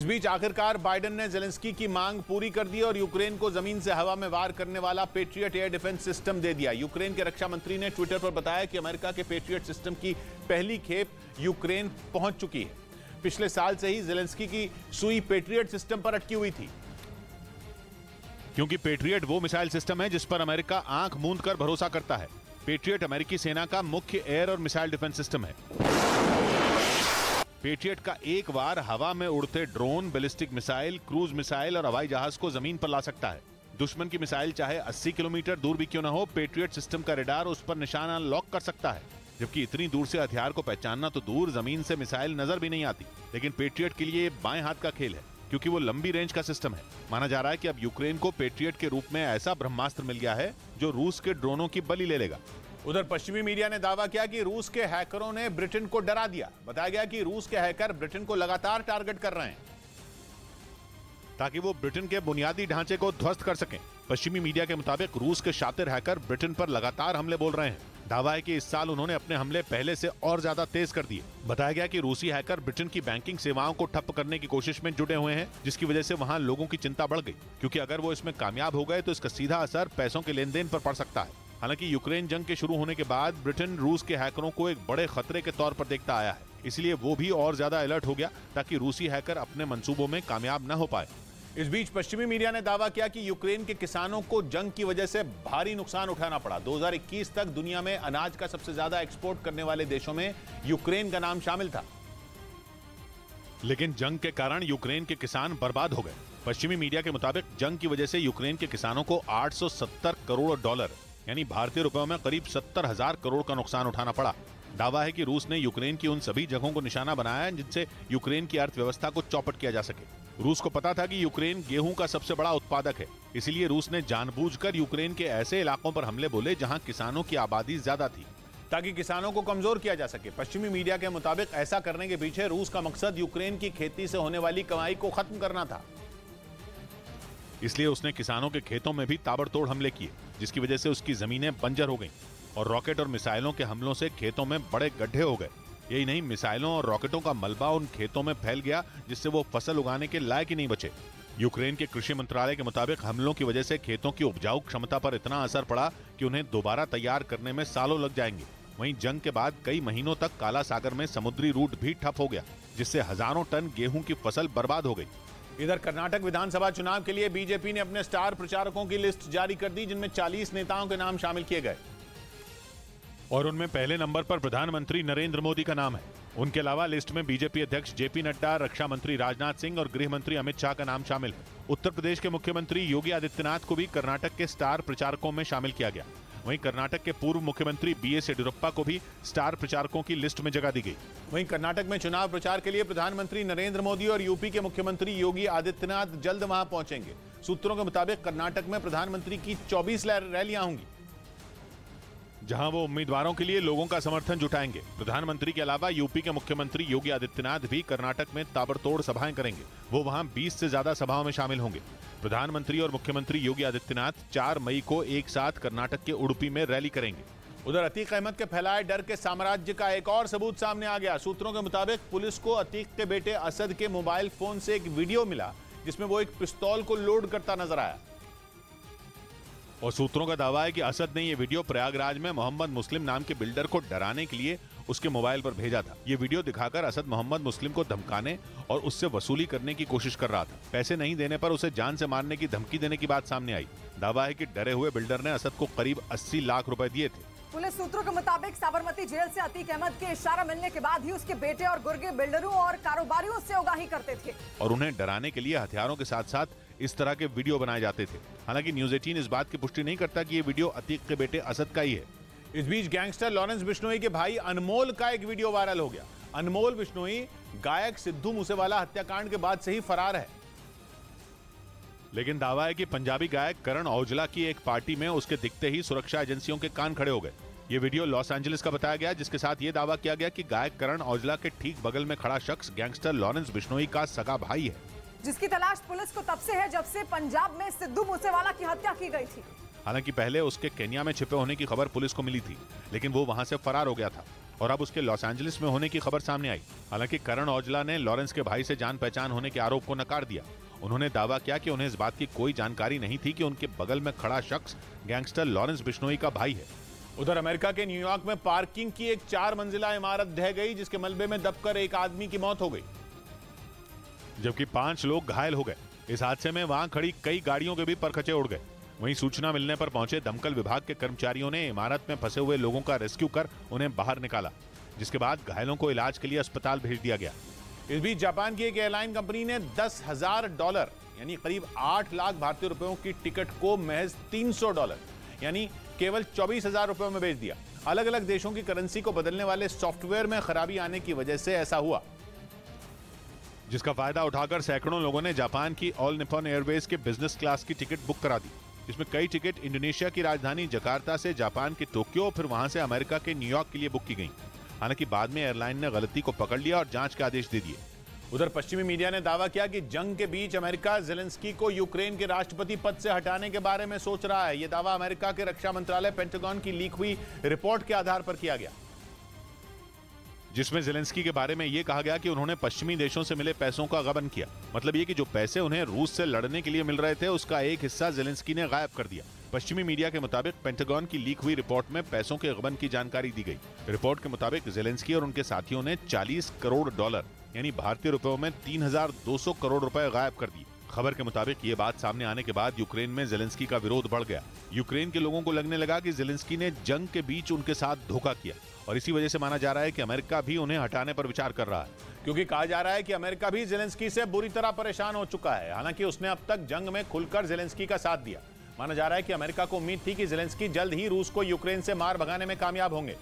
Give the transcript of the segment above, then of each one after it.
बीच आखिरकार बाइडेन ने ज़ेलेंस्की की मांग पूरी कर दी और यूक्रेन को जमीन से हवा में वार करने वाला पेट्रियट एयर डिफेंस सिस्टम दे दिया। यूक्रेन के रक्षा मंत्री ने ट्विटर पर बताया कि अमेरिका के पेट्रियट सिस्टम की पहली खेप यूक्रेन पहुंच चुकी है। पिछले साल से ही ज़ेलेंस्की की सुई पेट्रियट सिस्टम पर अटकी हुई थी, क्योंकि पेट्रियट वो मिसाइल सिस्टम है जिस पर अमेरिका आंख मूंद कर भरोसा करता है। पेट्रियट अमेरिकी सेना का मुख्य एयर और मिसाइल डिफेंस सिस्टम है। पेट्रियट का एक बार हवा में उड़ते drone, ballistic missile, cruise missile और हवाई जहाज को जमीन पर ला सकता है। दुश्मन की मिसाइल चाहे 80 किलोमीटर दूर भी क्यों न हो, पेट्रियट सिस्टम का रडार उस पर निशाना लॉक कर सकता है। जबकि इतनी दूर से हथियार को पहचानना तो दूर, जमीन से मिसाइल नजर भी नहीं आती। लेकिन पेट्रियट के लिए बाएं हाथ का खेल है, क्योंकि वो लंबी रेंज का सिस्टम है। माना जा रहा है कि अब यूक्रेन को पेट्रियट के रूप में ऐसा ब्रह्मास्त्र मिल गया है जो रूस के ड्रोनों की बलि ले लेगा। उधर पश्चिमी मीडिया ने दावा किया कि रूस के हैकरों ने ब्रिटेन को डरा दिया। बताया गया कि रूस के हैकर ब्रिटेन को लगातार टारगेट कर रहे हैं ताकि वो ब्रिटेन के बुनियादी ढांचे को ध्वस्त कर सकें। पश्चिमी मीडिया के मुताबिक रूस के शातिर हैकर ब्रिटेन पर लगातार हमले बोल रहे हैं। दावा है कि इस साल उन्होंने अपने हमले पहले से और ज्यादा तेज कर दिए। बताया गया कि रूसी हैकर ब्रिटेन की बैंकिंग सेवाओं को ठप करने की कोशिश में जुटे हुए हैं, जिसकी वजह से वहां लोगों की चिंता बढ़ गई, क्योंकि अगर वो इसमें कामयाब हो गए तो इसका सीधा असर पैसों के लेन देन पर पड़ सकता है। हालांकि यूक्रेन जंग के शुरू होने के बाद ब्रिटेन रूस के हैकरों को एक बड़े खतरे के तौर पर देखता आया है, इसलिए वो भी और ज्यादा अलर्ट हो गया ताकि रूसी हैकर अपने मंसूबों में कामयाब न हो पाए। इस बीच पश्चिमी मीडिया ने दावा किया कि यूक्रेन के किसानों को जंग की वजह से भारी नुकसान उठाना पड़ा। 2021 तक दुनिया में अनाज का सबसे ज्यादा एक्सपोर्ट करने वाले देशों में यूक्रेन का नाम शामिल था, लेकिन जंग के कारण यूक्रेन के किसान बर्बाद हो गए। पश्चिमी मीडिया के मुताबिक जंग की वजह से यूक्रेन के किसानों को $870 करोड़ यानी भारतीय रुपयों में करीब 70,000 करोड़ का नुकसान उठाना पड़ा। दावा है कि रूस ने यूक्रेन की उन सभी जगहों को निशाना बनाया है जिनसे यूक्रेन की अर्थव्यवस्था को चौपट किया जा सके। रूस को पता था कि यूक्रेन गेहूं का सबसे बड़ा उत्पादक है, इसीलिए रूस ने जानबूझकर यूक्रेन के ऐसे इलाकों पर हमले बोले जहां किसानों की आबादी ज्यादा थी, ताकि किसानों को कमजोर किया जा सके। पश्चिमी मीडिया के मुताबिक ऐसा करने के पीछे रूस का मकसद यूक्रेन की खेती से होने वाली कमाई को खत्म करना था। इसलिए उसने किसानों के खेतों में भी ताबड़तोड़ हमले किए, जिसकी वजह से उसकी जमीनें बंजर हो गईं और रॉकेट और मिसाइलों के हमलों से खेतों में बड़े गड्ढे हो गए। यही नहीं, मिसाइलों और रॉकेटों का मलबा उन खेतों में फैल गया जिससे वो फसल उगाने के लायक ही नहीं बचे। यूक्रेन के कृषि मंत्रालय के मुताबिक हमलों की वजह से खेतों की उपजाऊ क्षमता पर इतना असर पड़ा कि उन्हें दोबारा तैयार करने में सालों लग जाएंगे। वहीं जंग के बाद कई महीनों तक काला सागर में समुद्री रूट भी ठप हो गया, जिससे हजारों टन गेहूं की फसल बर्बाद हो गई। इधर कर्नाटक विधानसभा चुनाव के लिए बीजेपी ने अपने स्टार प्रचारकों की लिस्ट जारी कर दी, जिनमें 40 नेताओं के नाम शामिल किए गए और उनमें पहले नंबर पर प्रधानमंत्री नरेंद्र मोदी का नाम है। उनके अलावा लिस्ट में बीजेपी अध्यक्ष जेपी नड्डा, रक्षा मंत्री राजनाथ सिंह और गृह मंत्री अमित शाह का नाम शामिल है। उत्तर प्रदेश के मुख्यमंत्री योगी आदित्यनाथ को भी कर्नाटक के स्टार प्रचारकों में शामिल किया गया। वहीं कर्नाटक के पूर्व मुख्यमंत्री बीएस येडियुरप्पा को भी स्टार प्रचारकों की लिस्ट में जगह दी गई। वहीं कर्नाटक में चुनाव प्रचार के लिए प्रधानमंत्री नरेंद्र मोदी और यूपी के मुख्यमंत्री योगी आदित्यनाथ जल्द वहां पहुंचेंगे। सूत्रों के मुताबिक कर्नाटक में प्रधानमंत्री की 24 रैलियां होंगी, जहां वो उम्मीदवारों के लिए लोगों का समर्थन जुटाएंगे। प्रधानमंत्री के अलावा यूपी के मुख्यमंत्री योगी आदित्यनाथ भी कर्नाटक में ताबड़तोड़ सभाएं करेंगे। वो वहां 20 से ज्यादा सभाओं में शामिल होंगे। प्रधानमंत्री और मुख्यमंत्री योगी आदित्यनाथ 4 मई को एक साथ कर्नाटक के उडुपी में रैली करेंगे। उधर अतीक अहमद के फैलाए डर के साम्राज्य का एक और सबूत सामने आ गया। सूत्रों के मुताबिक पुलिस को अतीक के बेटे असद के मोबाइल फोन से एक वीडियो मिला, जिसमें वो एक पिस्तौल को लोड करता नजर आया। और सूत्रों का दावा है कि असद ने यह वीडियो प्रयागराज में मोहम्मद मुस्लिम नाम के बिल्डर को डराने के लिए उसके मोबाइल पर भेजा था। ये वीडियो दिखाकर असद मोहम्मद मुस्लिम को धमकाने और उससे वसूली करने की कोशिश कर रहा था। पैसे नहीं देने पर उसे जान से मारने की धमकी देने की बात सामने आई। दावा है कि डरे हुए बिल्डर ने असद को करीब 80 लाख रुपए दिए थे। पुलिस सूत्रों के मुताबिक साबरमती जेल से अतीक अहमद के इशारा मिलने के बाद ही उसके बेटे और गुर्गे बिल्डरों और कारोबारियों से उगाही करते थे और उन्हें डराने के लिए हथियारों के साथ साथ इस तरह के वीडियो बनाए जाते थे। हालांकि न्यूज़ 18 इस बात की पुष्टि नहीं करता कि ये वीडियो अतीक के बेटे असद का ही है। इस बीच गैंगस्टर लॉरेंस बिश्नोई के भाई अनमोल का एक वीडियो वायरल हो गया। अनमोल बिश्नोई गायक सिद्धू मूसेवाला हत्याकांड के बाद से ही फरार है, लेकिन दावा है कि पंजाबी गायक करण औजला की एक पार्टी में उसके दिखते ही सुरक्षा एजेंसियों के कान खड़े हो गए। ये वीडियो लॉस एंजलिस का बताया गया, जिसके साथ ये दावा किया गया कि गायक करण औजला के ठीक बगल में खड़ा शख्स गैंगस्टर लॉरेंस बिश्नोई का सगा भाई है, जिसकी तलाश पुलिस को तब से है जब से पंजाब में सिद्धू मूसेवाला की हत्या की गई थी। हालांकि पहले उसके केन्या में छिपे होने की खबर पुलिस को मिली थी, लेकिन वो वहां से फरार हो गया था। और अब उसके लॉस एंजलिस में होने की खबर सामने आई। हालांकि करण औजला ने लॉरेंस के भाई से जान पहचान होने के आरोप को नकार दिया। उन्होंने दावा किया कि उन्हें इस बात की कोई जानकारी नहीं थी कि उनके बगल में खड़ा शख्स गैंगस्टर लॉरेंस बिश्नोई का भाई है। उधर अमेरिका के न्यूयॉर्क में पार्किंग की एक 4 मंजिला इमारत ढह गई, जिसके मलबे में दबकर एक आदमी की मौत हो गई, जबकि 5 लोग घायल हो गए। इस हादसे में वहां खड़ी कई गाड़ियों के भी परखचे उड़ गए। वहीं सूचना मिलने पर पहुंचे दमकल विभाग के कर्मचारियों ने इमारत में फंसे हुए लोगों का रेस्क्यू कर उन्हें बाहर निकाला, जिसके बाद घायलों को इलाज के लिए अस्पताल भेज दिया गया। इस बीच जापान की एक एयरलाइन कंपनी ने $10,000 यानी करीब 8 लाख भारतीय रुपयों की टिकट को महज $300 यानी केवल 24,000 रुपयों में बेच दिया। अलग अलग देशों की करेंसी को बदलने वाले सॉफ्टवेयर में खराबी आने की वजह से ऐसा हुआ, जिसका फायदा उठाकर सैकड़ों लोगों ने जापान की ऑल निप्पॉन एयरवेज के बिजनेस क्लास की टिकट बुक करा दी, जिसमें कई टिकट इंडोनेशिया की राजधानी जकार्ता से जापान के टोक्यो, फिर वहां से अमेरिका के न्यूयॉर्क के लिए बुक की गई। हालांकि बाद में एयरलाइन ने गलती को पकड़ लिया और जांच के आदेश दे दिए। उधर पश्चिमी मीडिया ने दावा किया कि जंग के बीच अमेरिका जेलेंस्की को यूक्रेन के राष्ट्रपति पद से हटाने के बारे में सोच रहा है। यह दावा अमेरिका के रक्षा मंत्रालय पेंटागन की लीक हुई रिपोर्ट के आधार पर किया गया, जिसमें जेलेंस्की के बारे में यह कहा गया कि उन्होंने पश्चिमी देशों से मिले पैसों का गबन किया। मतलब ये कि जो पैसे उन्हें रूस से लड़ने के लिए मिल रहे थे, उसका एक हिस्सा जेलेंस्की ने गायब कर दिया। पश्चिमी मीडिया के मुताबिक पेंटागन की लीक हुई रिपोर्ट में पैसों के गबन की जानकारी दी गई। रिपोर्ट के मुताबिक जेलेंस्की और उनके साथियों ने $40 करोड़ यानी भारतीय रुपयों में 3,200 करोड़ रुपए गायब कर दिए। खबर के मुताबिक ये बात सामने आने के बाद यूक्रेन में जेलेंस्की का विरोध बढ़ गया। यूक्रेन के लोगों को लगने लगा कि जेलेंस्की ने जंग के बीच उनके साथ धोखा किया और इसी वजह से माना जा रहा है कि अमेरिका भी उन्हें हटाने पर विचार कर रहा है, क्योंकि कहा जा रहा है कि अमेरिका भी जेलेंस्की से बुरी तरह परेशान हो चुका है। हालांकि उसने अब तक जंग में खुलकर जेलेंस्की का साथ दिया। माना जा रहा है कि अमेरिका को उम्मीद थी कि जेलेंस्की जल्द ही रूस को यूक्रेन से मार भगाने में कामयाब होंगे,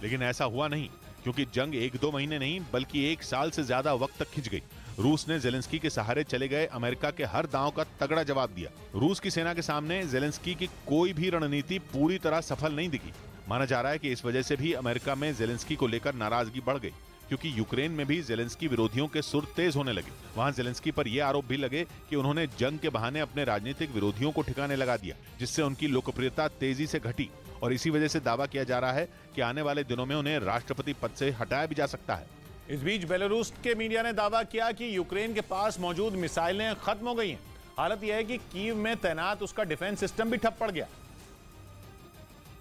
लेकिन ऐसा हुआ नहीं, क्योंकि जंग 1-2 महीने नहीं बल्कि 1 साल से ज्यादा वक्त तक खिंच गई। रूस ने जेलेंस्की के सहारे चले गए अमेरिका के हर दांव का तगड़ा जवाब दिया। रूस की सेना के सामने जेलेंस्की की कोई भी रणनीति पूरी तरह सफल नहीं दिखी। माना जा रहा है कि इस वजह से भी अमेरिका में जेलेंस्की को लेकर नाराजगी बढ़ गई, क्योंकि यूक्रेन में भी जेलेंस्की विरोधियों के सुर तेज होने लगे। वहां जेलेंस्की पर यह आरोप भी लगे कि उन्होंने जंग के बहाने अपने राजनीतिक विरोधियों को ठिकाने लगा दिया, जिससे उनकी लोकप्रियता तेजी से घटी और इसी वजह से दावा किया जा रहा है कि आने वाले दिनों में उन्हें राष्ट्रपति पद से हटाया भी जा सकता है। इस बीच बेलारूस के मीडिया ने दावा किया कि यूक्रेन के पास मौजूद मिसाइलें खत्म हो गई हैं। हालत यह है कि कीव में तैनात उसका डिफेंस सिस्टम भी ठप पड़ गया,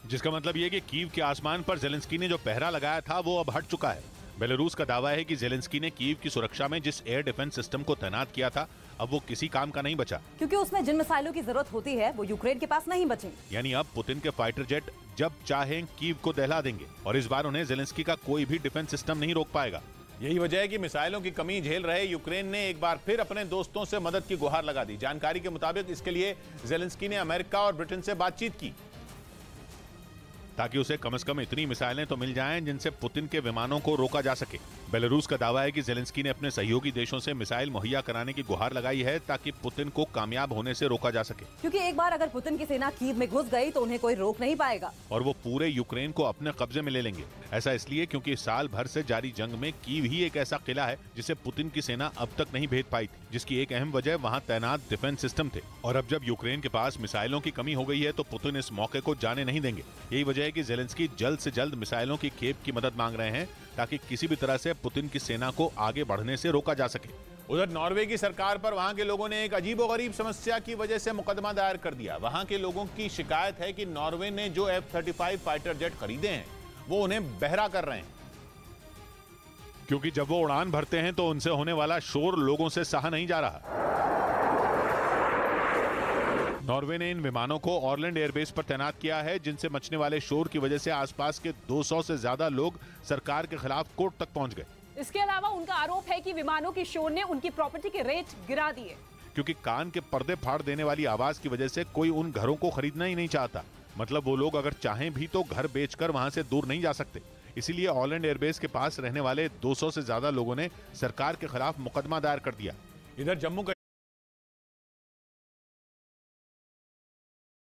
जिसका मतलब यह कि कीव के आसमान पर जेलेंस्की ने जो पहरा लगाया था वो अब हट चुका है। बेलारूस का दावा है कि जेलेंस्की ने कीव की सुरक्षा में जिस एयर डिफेंस सिस्टम को तैनात किया था, अब वो किसी काम का नहीं बचा, क्योंकि उसमें जिन मिसाइलों की जरूरत होती है वो यूक्रेन के पास नहीं बचेंगे। यानी अब पुतिन के फाइटर जेट जब चाहें कीव को दहला देंगे और इस बार उन्हें जेलेंस्की का कोई भी डिफेंस सिस्टम नहीं रोक पाएगा। यही वजह है कि मिसाइलों की कमी झेल रहे यूक्रेन ने एक बार फिर अपने दोस्तों से मदद की गुहार लगा दी। जानकारी के मुताबिक इसके लिए जेलेंस्की ने अमेरिका और ब्रिटेन से बातचीत की, ताकि उसे कम से कम इतनी मिसाइलें तो मिल जाएं जिनसे पुतिन के विमानों को रोका जा सके। बेलारूस का दावा है कि जेलेंस्की ने अपने सहयोगी देशों से मिसाइल मुहैया कराने की गुहार लगाई है, ताकि पुतिन को कामयाब होने से रोका जा सके, क्योंकि एक बार अगर पुतिन की सेना कीव में घुस गई तो उन्हें कोई रोक नहीं पाएगा और वो पूरे यूक्रेन को अपने कब्जे में ले लेंगे। ऐसा इसलिए क्योंकि साल भर से जारी जंग में कीव ही एक ऐसा किला है जिसे पुतिन की सेना अब तक नहीं भेद पाई थी, जिसकी एक अहम वजह वहाँ तैनात डिफेंस सिस्टम थे। और अब जब यूक्रेन के पास मिसाइलों की कमी हो गई है तो पुतिन इस मौके को जाने नहीं देंगे। यही वजह है कि जेलेंस्की जल्द से जल्द मिसाइलों की खेप की मदद मांग रहे हैं, ताकि किसी भी तरह से पुतिन की सेना को आगे बढ़ने से रोका जा सके। उधर नॉर्वे की सरकार पर वहां के लोगों ने एक अजीबोगरीब समस्या की वजह से मुकदमा दायर कर दिया। वहां के लोगों की शिकायत है कि नॉर्वे ने जो F-35 फाइटर जेट खरीदे हैं वो उन्हें बहरा कर रहे हैं, क्योंकि जब वो उड़ान भरते हैं तो उनसे होने वाला शोर लोगों से सहा नहीं जा रहा। नॉर्वे ने इन विमानों को ऑरलैंड एयरबेस पर तैनात किया है, जिनसे मचने वाले शोर की वजह से आसपास के 200 से ज्यादा लोग सरकार के खिलाफ कोर्ट तक पहुंच गए। इसके अलावा उनका आरोप है कि विमानों की शोर ने उनकी प्रॉपर्टी के रेट गिरा दिए, क्योंकि कान के पर्दे फाड़ देने वाली आवाज की वजह से कोई उन घरों को खरीदना ही नहीं चाहता। मतलब वो लोग अगर चाहें भी तो घर बेचकर वहां से दूर नहीं जा सकते। इसीलिए ऑरलैंड एयरबेस के पास रहने वाले 200 से ज्यादा लोगों ने सरकार के खिलाफ मुकदमा दायर कर दिया। इधर जम्मू